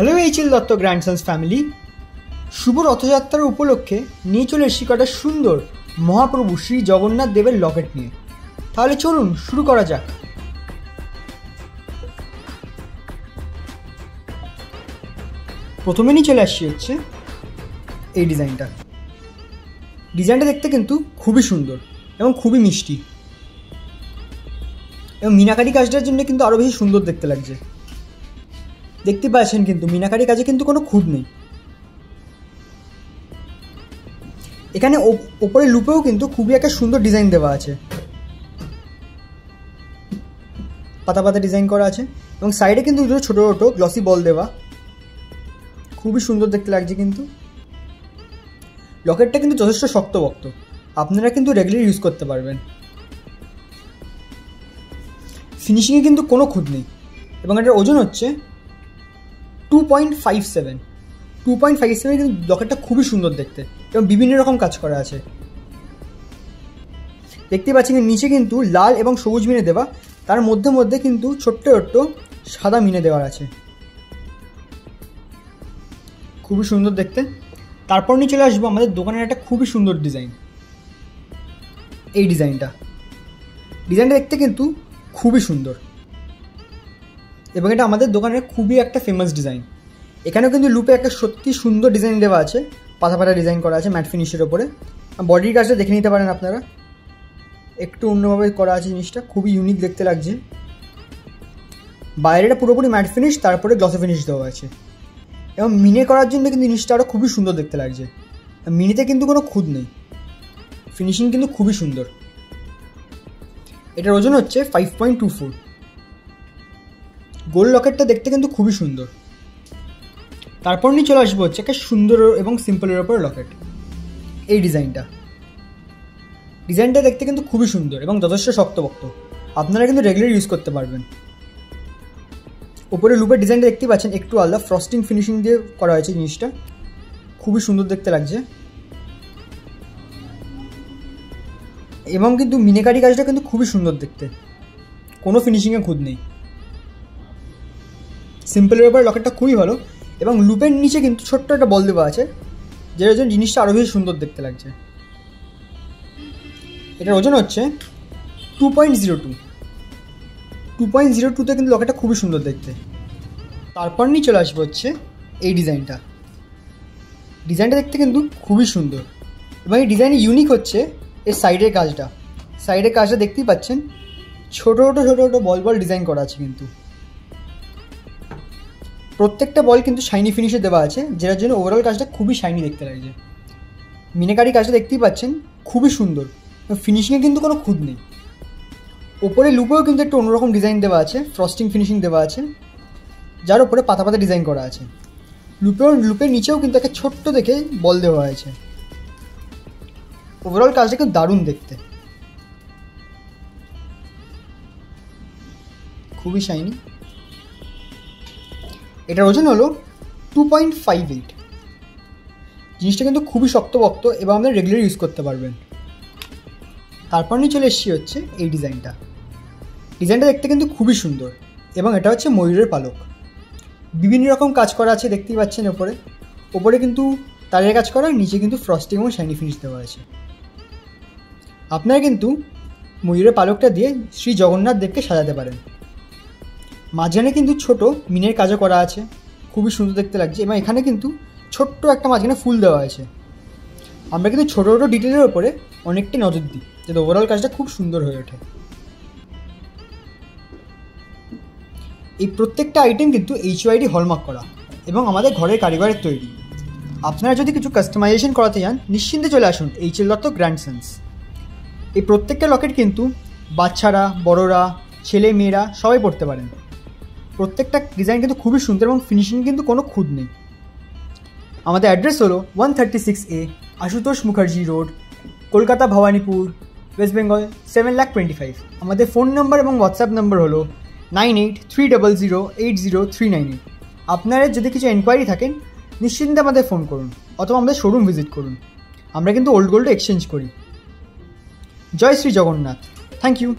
Hello HL Dutta গ্র্যান্ডসন্স family, শুভ রথযাত্রার উপলক্ষে নিয়ে চলে এসেছি কটা সুন্দর মহাপ্রভু শ্রী জগন্নাথ দেবের লকেট নিয়ে। তাহলে চলুন শুরু করা যাক। প্রথমে নিয়ে চলে আসছি হচ্ছে এই ডিজাইনটা দেখতে কিন্তু খুবই সুন্দর এবং খুবই মিষ্টি, এবং মিনাকারি কাজটার জন্য কিন্তু আরও বেশি সুন্দর দেখতে লাগছে। দেখতে পাচ্ছেন কিন্তু মিনাকারি কাজে কিন্তু কোনো খুঁত নেই। এখানে ওপরে লুপেও কিন্তু খুবই একটা সুন্দর ডিজাইন দেওয়া আছে, পাতা পাতা ডিজাইন করা আছে, এবং সাইডে কিন্তু দুটো ছোটো ছোটো গ্লসি বল দেওয়া, খুবই সুন্দর দেখতে লাগছে। কিন্তু লকেটটা কিন্তু যথেষ্ট শক্তপোক্ত, আপনারা কিন্তু রেগুলার ইউজ করতে পারবেন। ফিনিশিংয়ে কিন্তু কোনো খুঁত নেই, এবং এটার ওজন হচ্ছে 2.57 কিন্তু লকেটটা খুবই সুন্দর দেখতে, এবং বিভিন্ন রকম কাজ করা আছে। দেখতে পাচ্ছেন নিচে কিন্তু লাল এবং সবুজ মিনে দেওয়া, তার মধ্যে মধ্যে কিন্তু ছোট্ট ছোট্ট সাদা মিনে দেওয়ার আছে, খুবই সুন্দর দেখতে। তারপর নিয়ে চলে আসবো আমাদের দোকানের একটা খুবই সুন্দর ডিজাইন। এই ডিজাইনটা দেখতে কিন্তু খুবই সুন্দর, এবং এটা আমাদের দোকানের খুবই একটা ফেমাস ডিজাইন। এখানেও কিন্তু লুপে একটা সত্যি সুন্দর ডিজাইন দেওয়া আছে, পাতা পাতা ডিজাইন করা আছে ম্যাট ফিনিশের ওপরে। বডির কাজটা দেখে নিতে পারেন আপনারা, একটু অন্যভাবে করা আছে জিনিসটা, খুবই ইউনিক দেখতে লাগছে। বাইরেটা পুরোপুরি ম্যাট ফিনিশ, তারপরে গ্লসি ফিনিশ দেওয়া আছে, এবং মিনে করার জন্য কিন্তু জিনিসটা আরও খুবই সুন্দর দেখতে লাগছে। মিনিতে কিন্তু কোনো খুঁত নেই, ফিনিশিং কিন্তু খুবই সুন্দর। এটার ওজন হচ্ছে 5.24। গোল্ড লকেটটা দেখতে কিন্তু খুবই সুন্দর। তারপর নিয়ে চলে আসবো হচ্ছে একটা সুন্দর এবং সিম্পলের ওপর লকেট। এই ডিজাইনটা দেখতে কিন্তু খুবই সুন্দর এবং যথেষ্ট শক্তপোক্ত, আপনারা কিন্তু রেগুলার ইউজ করতে পারবেন। উপরে লুপের ডিজাইনটা দেখতে পাচ্ছেন একটু আলাদা, ফ্রস্টিং ফিনিশিং দিয়ে করা হয়েছে জিনিসটা, খুবই সুন্দর দেখতে লাগছে। এবং কিন্তু মিনাকারি কাজটা কিন্তু খুবই সুন্দর দেখতে, কোনো ফিনিশিংয়ে খুঁত নেই। সিম্পলের ব্যাপারে লকেটটা খুবই ভালো, এবং লুপের নিচে কিন্তু ছোট্ট একটা বল দেওয়া আছে, যেটার জন্য জিনিসটা আরও বেশি সুন্দর দেখতে লাগছে। এটার ওজন হচ্ছে 2.02তে কিন্তু লকেটটা খুবই সুন্দর দেখতে। তারপর নিয়ে চলে আসবো হচ্ছে এই ডিজাইনটা দেখতে কিন্তু খুবই সুন্দর, এবং এই ডিজাইন ইউনিক হচ্ছে এর সাইডের কাজটা দেখতেই পাচ্ছেন, ছোটো ছোটো বল ডিজাইন করা আছে। কিন্তু প্রত্যেকটা বল কিন্তু শাইনি ফিনিশে দেওয়া আছে, যেটার জন্য ওভারঅল কাজটা খুবই শাইনি দেখতে লাগছে। মিনাকারি কাজটা দেখতেই পাচ্ছেন খুবই সুন্দর, ফিনিশিংয়ে কিন্তু কোনো খুঁত নেই। ওপরে লুপেও কিন্তু একটু অন্যরকম ডিজাইন দেওয়া আছে, ফ্রস্টিং ফিনিশিং দেওয়া আছে, যার উপরে পাতা পাতা ডিজাইন করা আছে। লুপের নিচেও কিন্তু একটা ছোট্ট দেখে বল দেওয়া হয়েছে। ওভারঅল কাজটা কিন্তু দারুণ দেখতে, খুবই শাইনি। এটার ওজন হলো 2.58। জিনিসটা কিন্তু খুবই শক্তপোক্ত, এবং আপনারা রেগুলার ইউজ করতে পারবেন। তারপর নিয়ে চলে এসেছি হচ্ছে এই ডিজাইনটা দেখতে কিন্তু খুবই সুন্দর, এবং এটা হচ্ছে ময়ূরের পালক। বিভিন্ন রকম কাজ করা আছে দেখতেই পাচ্ছেন। ওপরে কিন্তু তারের কাজ করা, নিচে কিন্তু ফ্রস্টিং এবং শাইনি ফিনিশ দেওয়া আছে। আপনারা কিন্তু ময়ূরের পালকটা দিয়ে শ্রী জগন্নাথ দেবকে সাজাতে পারেন। মাঝখানে কিন্তু ছোট মিনের কাজও করা আছে, খুবই সুন্দর দেখতে লাগছে, এবং এখানে কিন্তু ছোট্ট একটা মাঝখানে ফুল দেওয়া আছে। আমরা কিন্তু ছোটো ছোটো ডিটেলের ওপরে অনেকটাই নজর দিই, যাতে ওভারঅল কাজটা খুব সুন্দর হয়ে ওঠে। এই প্রত্যেকটা আইটেম কিন্তু HYD হলমার্ক করা, এবং আমাদের ঘরের কারিগরের তৈরি। আপনারা যদি কিছু কাস্টমাইজেশন করাতে চান, নিশ্চিন্তে চলে আসুন এইচএল দত্ত গ্র্যান্ডসন্স। এই প্রত্যেকটা লকেট কিন্তু বাচ্চারা, বড়রা, ছেলে মেয়েরা সবাই পড়তে পারেন। প্রত্যেকটা ডিজাইন কিন্তু খুবই সুন্দর, এবং ফিনিশিং কিন্তু কোনো খুঁত নেই। আমাদের অ্যাড্রেস হলো 136A Ashutosh Mukherjee road, Kolkata Bhawanipur, West Bengal 7,25,000। আমাদের ফোন নম্বর এবং হোয়াটসঅ্যাপ নম্বর হলো 9830080398। আপনারা যদি কিছু এনকোয়ারি থাকেন, নিশ্চিন্তে আমাদের ফোন করুন, অথবা আমাদের শোরুম ভিজিট করুন। আমরা কিন্তু ওল্ড গোল্ড এক্সচেঞ্জ করি। জয় শ্রী জগন্নাথ। Thank you.